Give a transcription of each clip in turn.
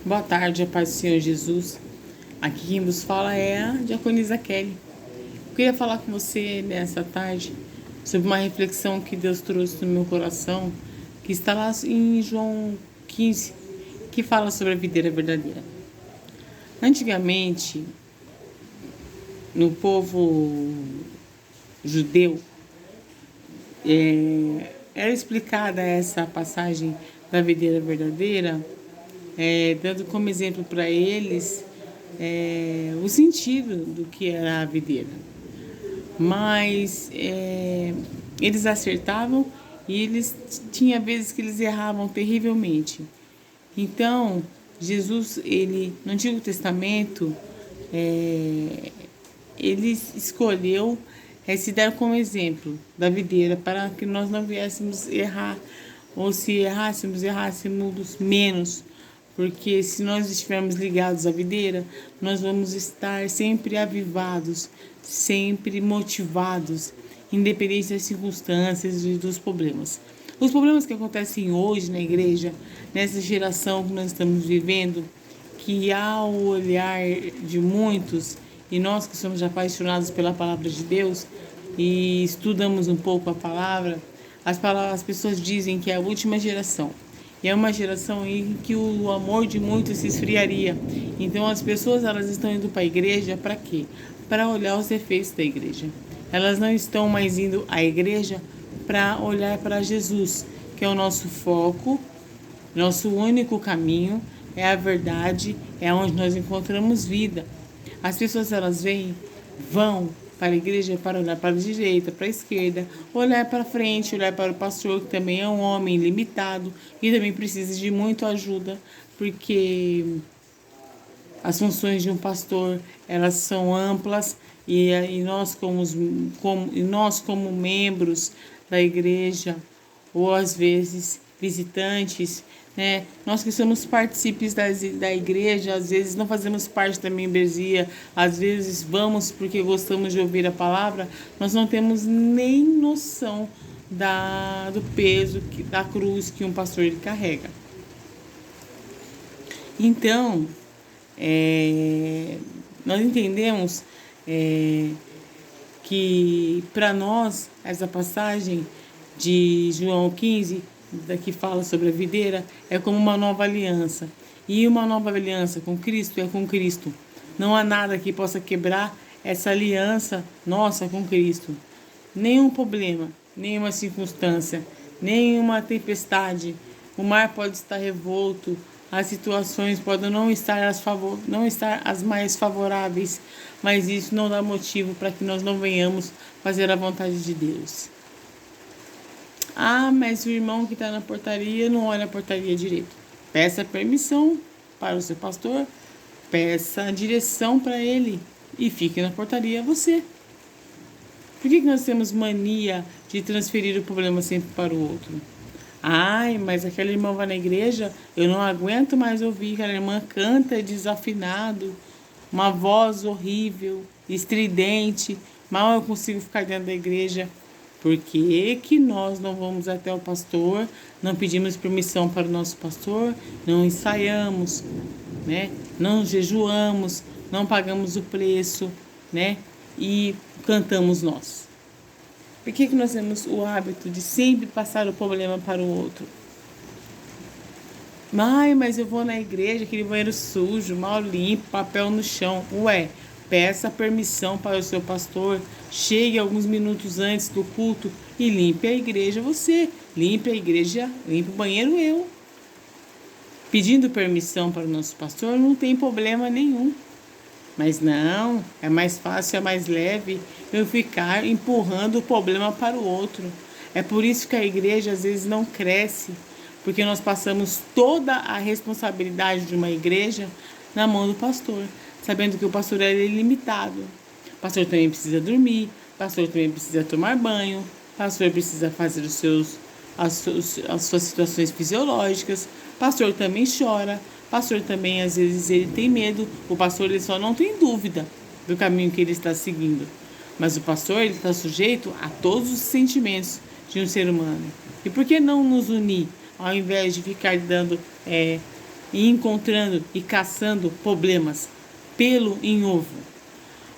Boa tarde, a paz do Senhor Jesus. Aqui quem vos fala é a diaconisa Kelly. Eu queria falar com você nessa tarde sobre uma reflexão que Deus trouxe no meu coração, que está lá em João 15, que fala sobre a videira verdadeira. Antigamente, no povo judeu, era explicada essa passagem da videira verdadeira, dando como exemplo para eles o sentido do que era a videira. Mas eles acertavam e eles tinha vezes que eles erravam terrivelmente. Então, Jesus, ele no Antigo Testamento, ele escolheu se dar como exemplo da videira para que nós não viéssemos errar, ou se errássemos menos, porque se nós estivermos ligados à videira, nós vamos estar sempre avivados, sempre motivados, independente das circunstâncias e dos problemas. Os problemas que acontecem hoje na igreja, nessa geração que nós estamos vivendo, que ao olhar de muitos, e nós que somos apaixonados pela palavra de Deus e estudamos um pouco a palavra, as pessoas dizem que é a última geração. E é uma geração em que o amor de muitos se esfriaria. Então as pessoas elas estão indo para a igreja para quê? Para olhar os defeitos da igreja. Elas não estão mais indo à igreja para olhar para Jesus, que é o nosso foco, nosso único caminho, é a verdade, é onde nós encontramos vida. As pessoas elas vão para a igreja para olhar para a direita, para a esquerda, olhar para frente, olhar para o pastor, que também é um homem limitado e também precisa de muita ajuda, porque as funções de um pastor elas são amplas e nós como membros da igreja, ou às vezes visitantes, né? Nós que somos partícipes da igreja, às vezes não fazemos parte da membresia, às vezes vamos porque gostamos de ouvir a palavra, nós não temos nem noção do peso da cruz que um pastor ele carrega. Então, nós entendemos que para nós essa passagem de João 15, que fala sobre a videira, é como uma nova aliança. E uma nova aliança com Cristo é com Cristo. Não há nada que possa quebrar essa aliança nossa com Cristo. Nenhum problema, nenhuma circunstância, nenhuma tempestade. O mar pode estar revolto, as situações podem não estar as mais favoráveis, mas isso não dá motivo para que nós não venhamos fazer a vontade de Deus. Ah, mas o irmão que está na portaria não olha a portaria direito. Peça permissão para o seu pastor, peça direção para ele e fique na portaria você. Por que nós temos mania de transferir o problema sempre para o outro? Ai, mas aquela irmã vai na igreja, eu não aguento mais ouvir, aquela irmã canta desafinado, uma voz horrível, estridente, mal eu consigo ficar dentro da igreja. Por que nós não vamos até o pastor, não pedimos permissão para o nosso pastor, não ensaiamos, né? Não jejuamos, não pagamos o preço, né? E cantamos nós? Por que nós temos o hábito de sempre passar o problema para o outro? Mas eu vou na igreja, aquele banheiro sujo, mal limpo, papel no chão. Ué, peça permissão para o seu pastor, chegue alguns minutos antes do culto e limpe a igreja você. Limpe a igreja, limpe o banheiro eu. Pedindo permissão para o nosso pastor não tem problema nenhum. Mas não, é mais fácil, é mais leve eu ficar empurrando o problema para o outro. É por isso que a igreja às vezes não cresce, porque nós passamos toda a responsabilidade de uma igreja na mão do pastor, sabendo que o pastor é ilimitado. O pastor também precisa dormir, o pastor também precisa tomar banho, o pastor precisa fazer as suas situações fisiológicas, o pastor também chora, o pastor também às vezes ele tem medo, o pastor ele só não tem dúvida do caminho que ele está seguindo. Mas o pastor ele está sujeito a todos os sentimentos de um ser humano. E por que não nos unir, ao invés de ficar dando e encontrando e caçando problemas, pelo em ovo.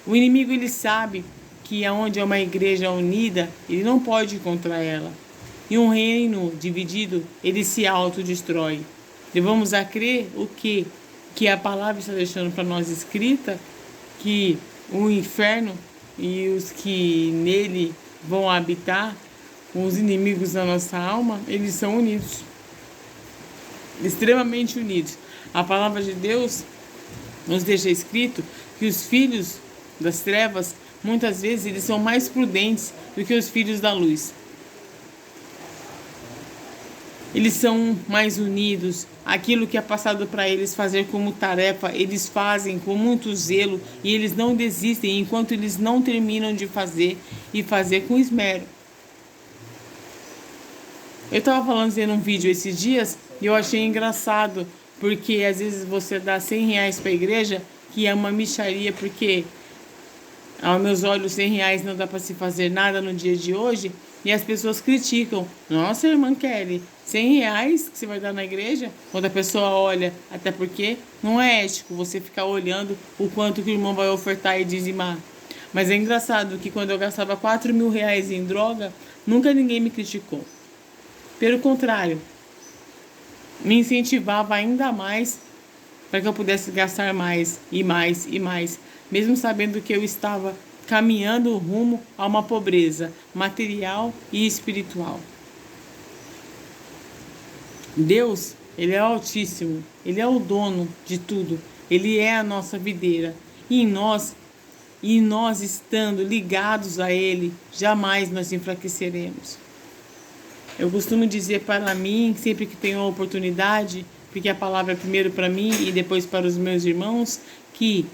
O inimigo ele sabe que aonde é uma igreja unida, ele não pode encontrar ela. E um reino dividido, ele se autodestrói. Devemos a crer o quê? Que a palavra está deixando para nós escrita, que o inferno e os que nele vão habitar, os inimigos da nossa alma, eles são unidos. Extremamente unidos. A palavra de Deus nos deixa escrito que os filhos das trevas, muitas vezes, eles são mais prudentes do que os filhos da luz. Eles são mais unidos. Aquilo que é passado para eles fazer como tarefa, eles fazem com muito zelo e eles não desistem enquanto eles não terminam de fazer e fazer com esmero. Eu estava falando em um vídeo esses dias e eu achei engraçado, porque às vezes você dá R$100 para a igreja, que é uma mixaria, porque aos meus olhos R$100 não dá para se fazer nada no dia de hoje, e as pessoas criticam. Nossa, irmã Kelly, R$100 que você vai dar na igreja? Quando a pessoa olha, até porque não é ético você ficar olhando o quanto que o irmão vai ofertar e dizimar. Mas é engraçado que quando eu gastava R$4.000 em droga, nunca ninguém me criticou. Pelo contrário, me incentivava ainda mais para que eu pudesse gastar mais e mais e mais, mesmo sabendo que eu estava caminhando rumo a uma pobreza material e espiritual. Deus, ele é altíssimo, ele é o dono de tudo, ele é a nossa videira, e nós estando ligados a ele, jamais nós enfraqueceremos. Eu costumo dizer para mim, sempre que tenho a oportunidade, porque a palavra é primeiro para mim e depois para os meus irmãos, que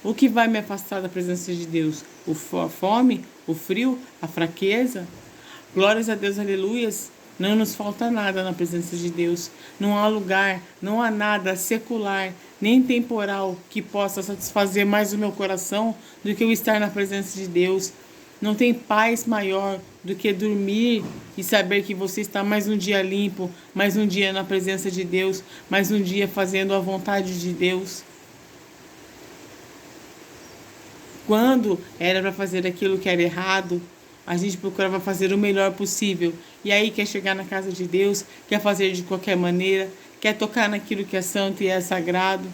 o que vai me afastar da presença de Deus? A fome, o frio, a fraqueza? Glórias a Deus, aleluias. Não nos falta nada na presença de Deus. Não há lugar, não há nada secular, nem temporal que possa satisfazer mais o meu coração do que eu estar na presença de Deus. Não tem paz maior do que dormir e saber que você está mais um dia limpo, mais um dia na presença de Deus, mais um dia fazendo a vontade de Deus. Quando era para fazer aquilo que era errado, a gente procurava fazer o melhor possível. E aí quer chegar na casa de Deus, quer fazer de qualquer maneira, quer tocar naquilo que é santo e é sagrado,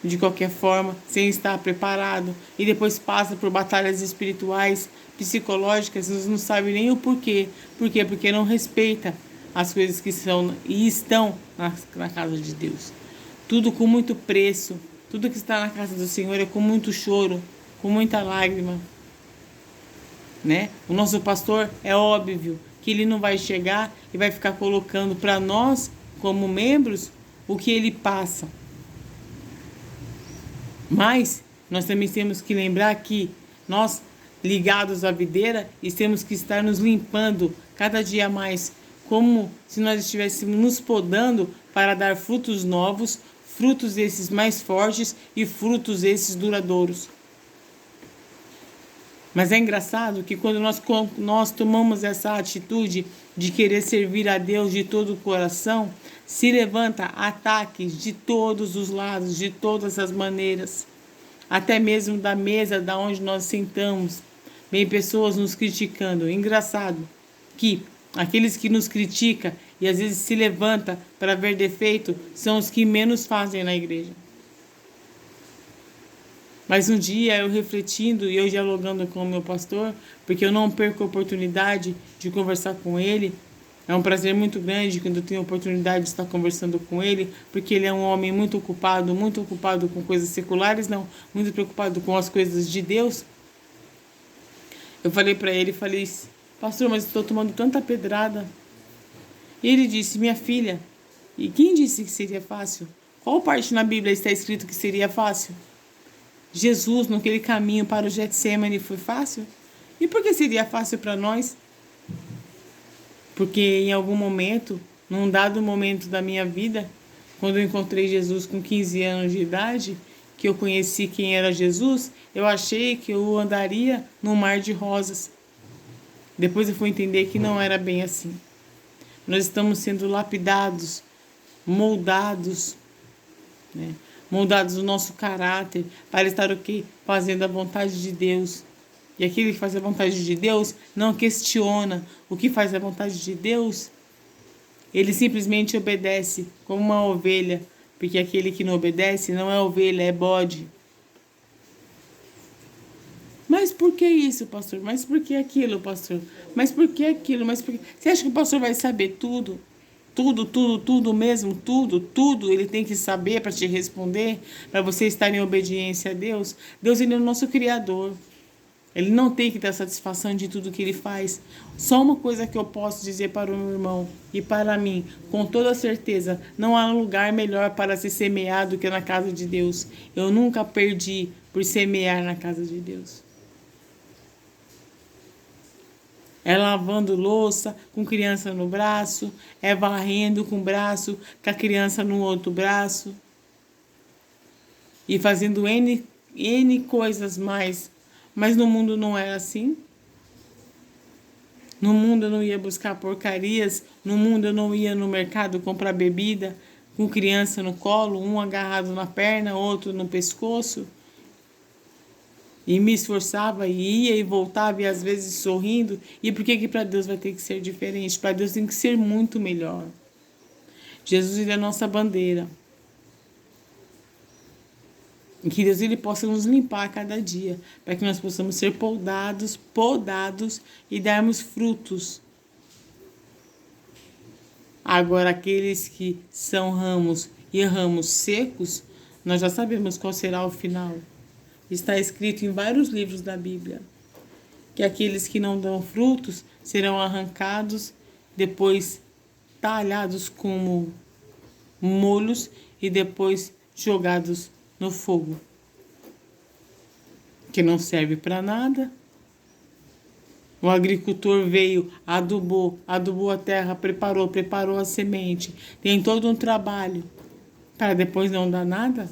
de qualquer forma, sem estar preparado. E depois passa por batalhas espirituais, psicológicas, não sabe nem o porquê. Por quê? Porque não respeita as coisas que são e estão na casa de Deus. Tudo com muito preço. Tudo que está na casa do Senhor é com muito choro, com muita lágrima, né? O nosso pastor é óbvio que ele não vai chegar e vai ficar colocando para nós, como membros, o que ele passa. Mas nós também temos que lembrar que nós, ligados à videira, temos que estar nos limpando cada dia mais, como se nós estivéssemos nos podando para dar frutos novos, frutos esses mais fortes e frutos esses duradouros. Mas é engraçado que quando nós tomamos essa atitude de querer servir a Deus de todo o coração, se levanta ataques de todos os lados, de todas as maneiras. Até mesmo da mesa da onde nós sentamos, vem pessoas nos criticando. Engraçado que aqueles que nos criticam e às vezes se levanta para ver defeito são os que menos fazem na igreja. Mas um dia eu refletindo e eu dialogando com o meu pastor, porque eu não perco a oportunidade de conversar com ele. É um prazer muito grande quando eu tenho a oportunidade de estar conversando com ele, porque ele é um homem muito ocupado com coisas seculares, não, muito preocupado com as coisas de Deus. Eu falei para ele, pastor, mas estou tomando tanta pedrada. E ele disse, minha filha, e quem disse que seria fácil? Qual parte na Bíblia está escrito que seria fácil? Jesus, naquele caminho para o Getsemane, foi fácil? E por que seria fácil para nós? Porque em algum momento, num dado momento da minha vida, quando eu encontrei Jesus com 15 anos de idade, que eu conheci quem era Jesus, eu achei que eu andaria num mar de rosas. Depois eu fui entender que não era bem assim. Nós estamos sendo lapidados, moldados né? Moldados o nosso caráter para estar o quê? Fazendo a vontade de Deus. E aquele que faz a vontade de Deus não questiona o que faz a vontade de Deus. Ele simplesmente obedece como uma ovelha, porque aquele que não obedece não é ovelha, é bode. Mas por que isso, pastor? Mas por que aquilo, pastor? Mas por que aquilo? Mas por que... Você acha que o pastor vai saber tudo? Tudo mesmo, tudo ele tem que saber para te responder, para você estar em obediência a Deus. Deus, ele é o nosso Criador. Ele não tem que ter satisfação de tudo que ele faz. Só uma coisa que eu posso dizer para o meu irmão e para mim, com toda certeza, não há lugar melhor para se semear do que na casa de Deus. Eu nunca perdi por semear na casa de Deus. É lavando louça com criança no braço, é varrendo com o braço, com a criança no outro braço. E fazendo N coisas mais. Mas no mundo não era assim. No mundo eu não ia buscar porcarias. No mundo eu não ia no mercado comprar bebida com criança no colo, um agarrado na perna, outro no pescoço. E me esforçava e ia e voltava e às vezes sorrindo. E por que para Deus vai ter que ser diferente? Para Deus tem que ser muito melhor. Jesus, ele é a nossa bandeira. E que Deus, ele possa nos limpar a cada dia, para que nós possamos ser podados e darmos frutos. Agora, aqueles que são ramos e ramos secos, nós já sabemos qual será o final. Está escrito em vários livros da Bíblia que aqueles que não dão frutos serão arrancados, depois talhados como molhos e depois jogados no fogo, que não serve para nada. O agricultor veio, adubou a terra, preparou a semente, tem todo um trabalho para depois não dar nada.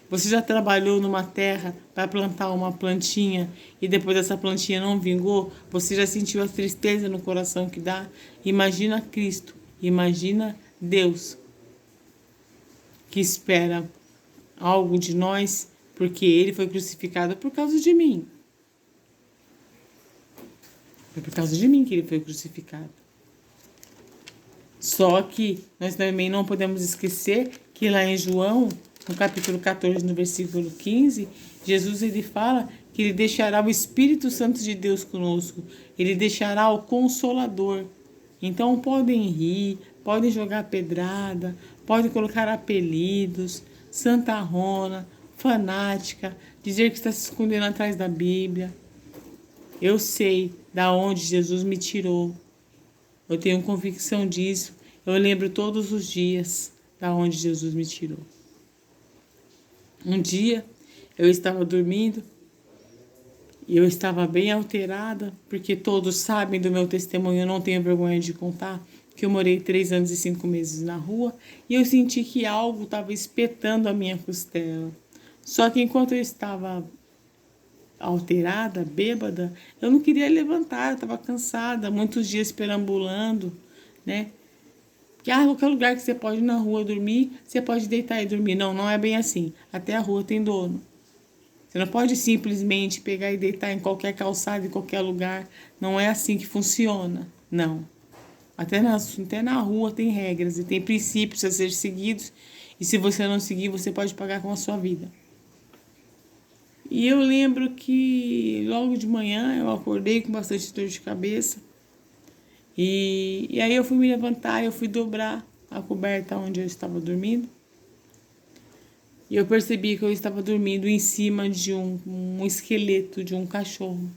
Você já trabalhou numa terra para plantar uma plantinha e depois essa plantinha não vingou? Você já sentiu a tristeza no coração que dá? Imagina Cristo, imagina Deus, que espera algo de nós, porque Ele foi crucificado por causa de mim. Foi por causa de mim que Ele foi crucificado. Só que nós também não podemos esquecer que lá em João, no capítulo 14, no versículo 15, Jesus, ele fala que ele deixará o Espírito Santo de Deus conosco. Ele deixará o Consolador. Então podem rir, podem jogar pedrada, podem colocar apelidos, santarrona, fanática, dizer que está se escondendo atrás da Bíblia. Eu sei da onde Jesus me tirou. Eu tenho convicção disso. Eu lembro todos os dias da onde Jesus me tirou. Um dia eu estava dormindo e eu estava bem alterada, porque todos sabem do meu testemunho, eu não tenho vergonha de contar, que eu morei 3 anos e 5 meses na rua e eu senti que algo estava espetando a minha costela. Só que enquanto eu estava alterada, bêbada, eu não queria levantar, eu estava cansada, muitos dias perambulando, né? Que qualquer lugar que você pode ir na rua dormir, você pode deitar e dormir. Não, não é bem assim. Até a rua tem dono. Você não pode simplesmente pegar e deitar em qualquer calçada, em qualquer lugar. Não é assim que funciona. Não. Até na rua tem regras e tem princípios a ser seguidos. E se você não seguir, você pode pagar com a sua vida. E eu lembro que logo de manhã eu acordei com bastante dor de cabeça. E aí eu fui me levantar, eu fui dobrar a coberta onde eu estava dormindo. E eu percebi que eu estava dormindo em cima de um esqueleto de um cachorro.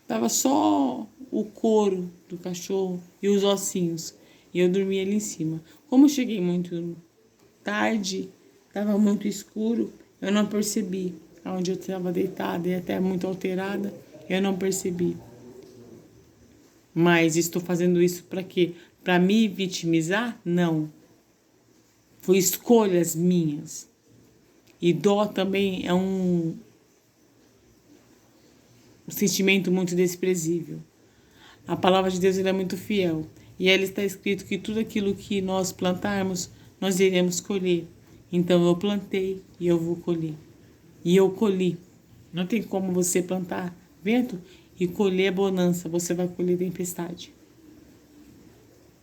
Tava só o couro do cachorro e os ossinhos. E eu dormi ali em cima. Como eu cheguei muito tarde, estava muito escuro, eu não percebi onde eu estava deitada e até muito alterada. Eu não percebi. Mas estou fazendo isso para quê? Para me vitimizar? Não. Foi escolhas minhas. E dó também é um sentimento muito desprezível. A palavra de Deus, ele é muito fiel. E ela está escrito que tudo aquilo que nós plantarmos, nós iremos colher. Então eu plantei e eu vou colher. E eu colhi. Não tem como você plantar vento e colher bonança, você vai colher tempestade.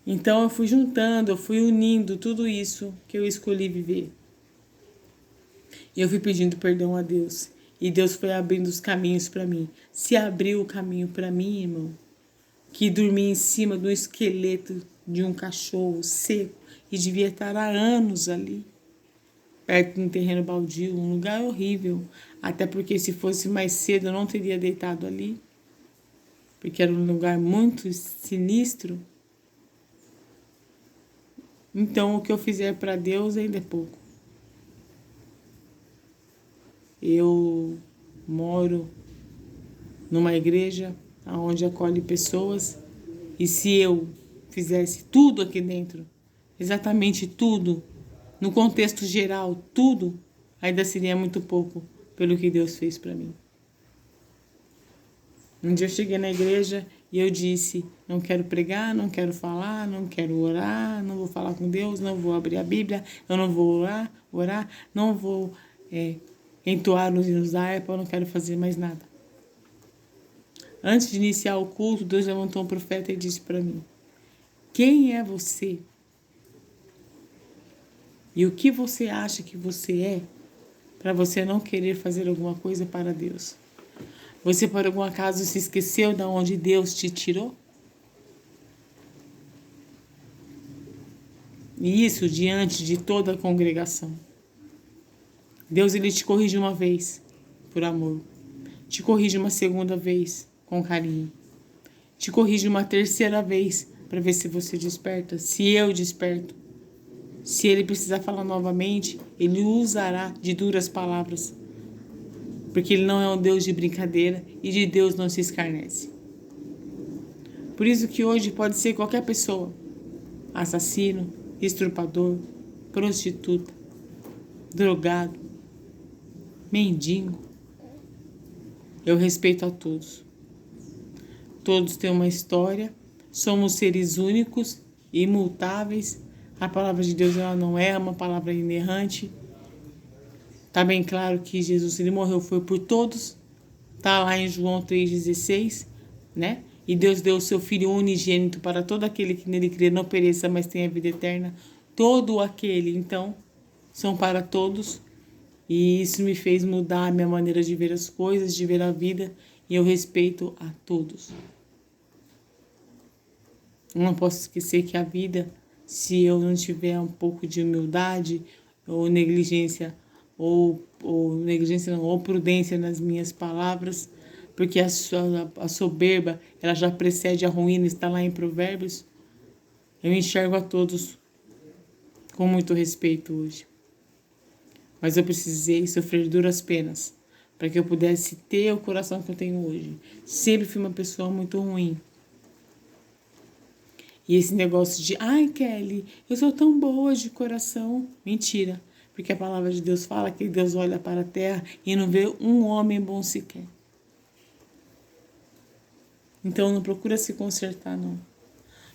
Então eu fui juntando, eu fui unindo tudo isso que eu escolhi viver. E eu fui pedindo perdão a Deus. E Deus foi abrindo os caminhos para mim. Se abriu o caminho para mim, irmão, que dormia em cima do esqueleto de um cachorro seco e devia estar há anos ali, perto de um terreno baldio, um lugar horrível. Até porque se fosse mais cedo eu não teria deitado ali, porque era um lugar muito sinistro. Então o que eu fizer para Deus ainda é pouco. Eu moro numa igreja onde acolhe pessoas e se eu fizesse tudo aqui dentro, exatamente tudo, no contexto geral, tudo, ainda seria muito pouco pelo que Deus fez para mim. Um dia eu cheguei na igreja e eu disse, não quero pregar, não quero falar, não quero orar, não vou falar com Deus, não vou abrir a Bíblia, eu não vou orar, não vou entoar nos hinos da harpa, eu não quero fazer mais nada. Antes de iniciar o culto, Deus levantou um profeta e disse para mim, quem é você? E o que você acha que você é para você não querer fazer alguma coisa para Deus? Você, por algum acaso, se esqueceu de onde Deus te tirou? E isso diante de toda a congregação. Deus, ele te corrige uma vez, por amor. Te corrige uma segunda vez, com carinho. Te corrige uma terceira vez, para ver se você desperta. Se eu desperto. Se ele precisar falar novamente, ele usará de duras palavras. Porque ele não é um Deus de brincadeira e de Deus não se escarnece. Por isso que hoje pode ser qualquer pessoa. Assassino, estuprador, prostituta, drogado, mendigo. Eu respeito a todos. Todos têm uma história. Somos seres únicos, imutáveis. A palavra de Deus ela não é uma palavra inerrante. Está bem claro que Jesus ele morreu foi por todos. Está lá em João 3,16, né? E Deus deu o seu Filho unigênito para todo aquele que nele crê não pereça, mas tenha vida eterna. Todo aquele, então, são para todos. E isso me fez mudar a minha maneira de ver as coisas, de ver a vida. E eu respeito a todos. Eu não posso esquecer que a vida, se eu não tiver um pouco de humildade ou negligência, ou negligência não, ou prudência nas minhas palavras, porque a soberba, ela já precede a ruína, está lá em Provérbios. Eu enxergo a todos com muito respeito hoje. Mas eu precisei sofrer duras penas para que eu pudesse ter o coração que eu tenho hoje. Sempre fui uma pessoa muito ruim. E esse negócio de, ai Kelly, eu sou tão boa de coração. Mentira. Porque a palavra de Deus fala que Deus olha para a terra e não vê um homem bom sequer. Então não procura se consertar, não.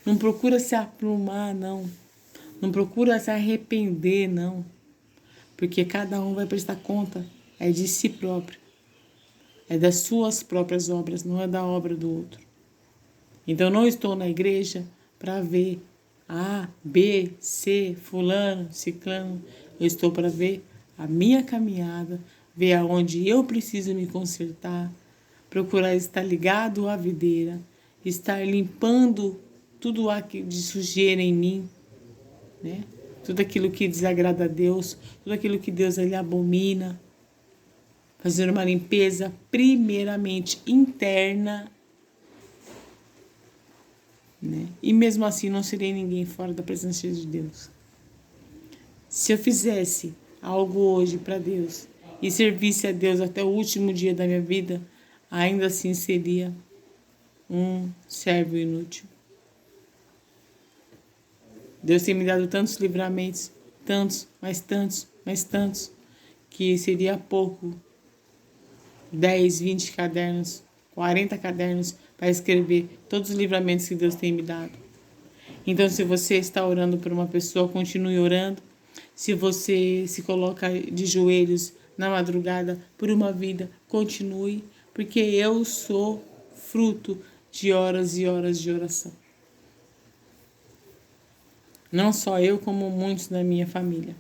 Não procura se aprumar, não. Não procura se arrepender, não. Porque cada um vai prestar conta é de si próprio. É das suas próprias obras, não é da obra do outro. Então não estou na igreja para ver A, B, C, fulano, ciclano. Eu estou para ver a minha caminhada, ver aonde eu preciso me consertar, procurar estar ligado à videira, estar limpando tudo de sujeira em mim, né? Tudo aquilo que desagrada a Deus, tudo aquilo que Deus ele abomina. Fazer uma limpeza primeiramente interna, né? E mesmo assim não serei ninguém fora da presença de Deus. Se eu fizesse algo hoje para Deus e servisse a Deus até o último dia da minha vida, ainda assim seria um servo inútil. Deus tem me dado tantos livramentos, tantos, que seria pouco 10, 20 cadernos, 40 cadernos para escrever todos os livramentos que Deus tem me dado. Então, se você está orando por uma pessoa, continue orando. Se você se coloca de joelhos na madrugada por uma vida, continue, porque eu sou fruto de horas e horas de oração. Não só eu, como muitos da minha família.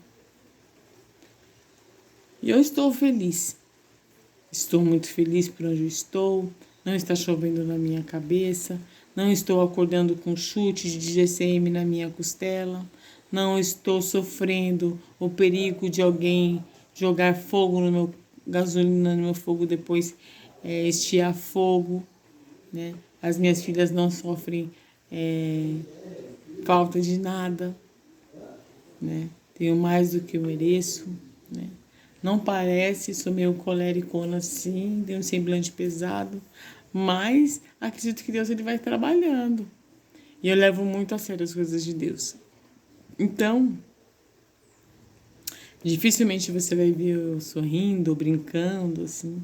E eu estou feliz. Estou muito feliz por onde eu estou. Não está chovendo na minha cabeça. Não estou acordando com chute de GCM na minha costela. Não estou sofrendo o perigo de alguém jogar fogo no meu gasolina no meu fogo, depois estiar fogo, né? As minhas filhas não sofrem falta de nada, né? Tenho mais do que eu mereço, né? Não parece, sou meio colericona assim, tenho um semblante pesado, mas acredito que Deus ele vai trabalhando. E eu levo muito a sério as coisas de Deus. Então, dificilmente você vai ver eu sorrindo ou brincando, assim,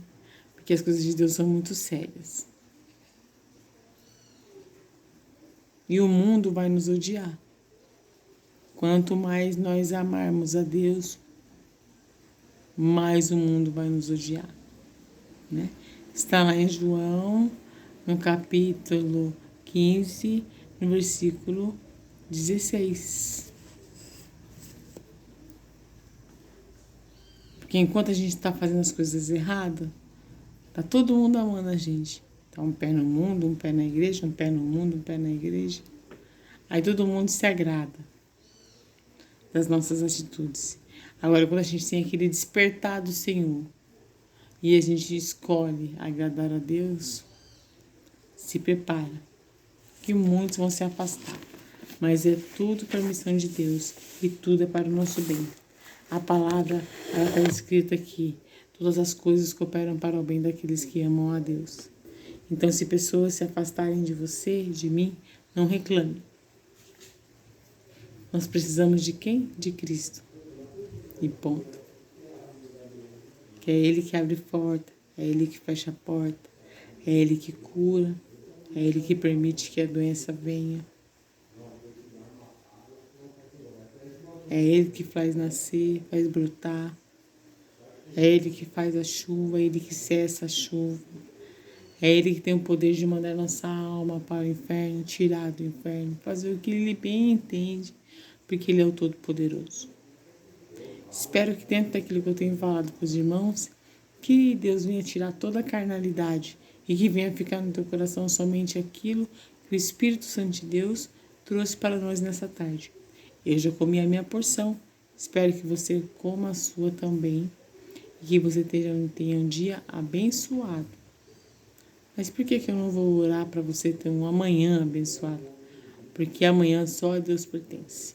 porque as coisas de Deus são muito sérias. E o mundo vai nos odiar. Quanto mais nós amarmos a Deus, mais o mundo vai nos odiar, né? Está lá em João, no capítulo 15, no versículo 16. Porque enquanto a gente está fazendo as coisas erradas, tá todo mundo amando a gente. Tá um pé no mundo, um pé na igreja, um pé no mundo, um pé na igreja. Aí todo mundo se agrada das nossas atitudes. Agora, quando a gente tem aquele despertar do Senhor e a gente escolhe agradar a Deus, se prepara, que muitos vão se afastar. Mas é tudo permissão de Deus e tudo é para o nosso bem. A palavra, ela está escrita aqui. Todas as coisas cooperam para o bem daqueles que amam a Deus. Então, se pessoas se afastarem de você, de mim, não reclame. Nós precisamos de quem? De Cristo. E ponto. Que é Ele que abre porta, é Ele que fecha a porta, é Ele que cura, é Ele que permite que a doença venha. É Ele que faz nascer, faz brotar. É Ele que faz a chuva, é Ele que cessa a chuva. É Ele que tem o poder de mandar nossa alma para o inferno, tirar do inferno, fazer o que Ele bem entende, porque Ele é o Todo-Poderoso. Espero que dentro daquilo que eu tenho falado para os irmãos, que Deus venha tirar toda a carnalidade e que venha ficar no teu coração somente aquilo que o Espírito Santo de Deus trouxe para nós nessa tarde. Eu já comi a minha porção, espero que você coma a sua também e que você tenha um dia abençoado. Mas por que eu não vou orar para você ter um amanhã abençoado? Porque amanhã só a Deus pertence.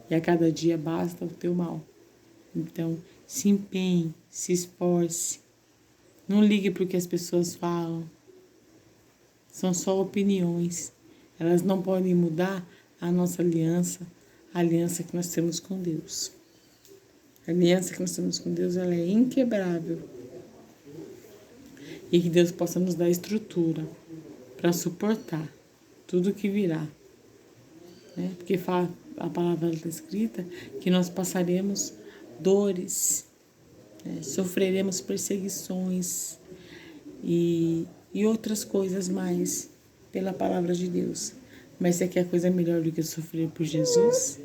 E a cada dia basta o teu mal. Então, se empenhe, se esforce. Não ligue para o que as pessoas falam. São só opiniões. Elas não podem mudar a nossa aliança, a aliança que nós temos com Deus. A aliança que nós temos com Deus, ela é inquebrável. E que Deus possa nos dar estrutura para suportar tudo que virá. Né? Porque a palavra está escrita que nós passaremos dores, né? Sofreremos perseguições e outras coisas mais pela palavra de Deus. Mas você quer coisa melhor do que sofrer por Jesus?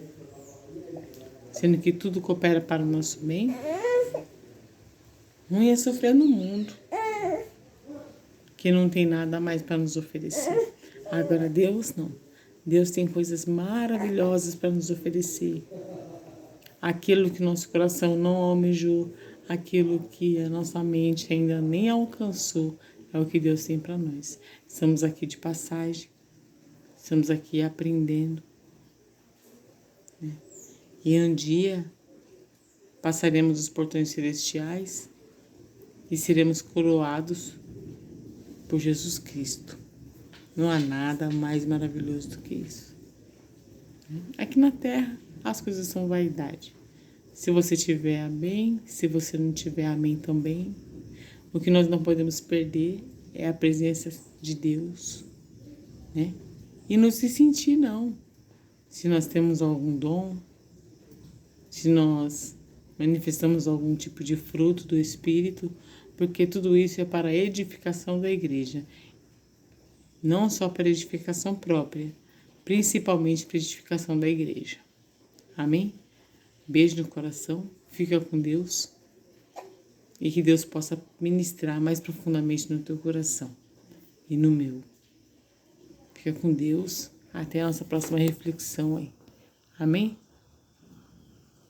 Sendo que tudo coopera para o nosso bem? Não ia sofrer no mundo, que não tem nada mais para nos oferecer. Agora Deus não. Deus tem coisas maravilhosas para nos oferecer. Aquilo que nosso coração não almejou, aquilo que a nossa mente ainda nem alcançou, é o que Deus tem para nós. Estamos aqui de passagem, estamos aqui aprendendo. Né? E um dia passaremos os portões celestiais e seremos coroados por Jesus Cristo. Não há nada mais maravilhoso do que isso. Aqui na Terra, as coisas são vaidade. Se você tiver, amém. Se você não tiver, amém também. O que nós não podemos perder é a presença de Deus, né? E não se sentir, não. Se nós temos algum dom, se nós manifestamos algum tipo de fruto do Espírito, porque tudo isso é para a edificação da igreja, não só para a edificação própria, principalmente para a edificação da igreja. Amém? Beijo no coração, fica com Deus e que Deus possa ministrar mais profundamente no teu coração e no meu. Fica com Deus, até a nossa próxima reflexão aí. Amém?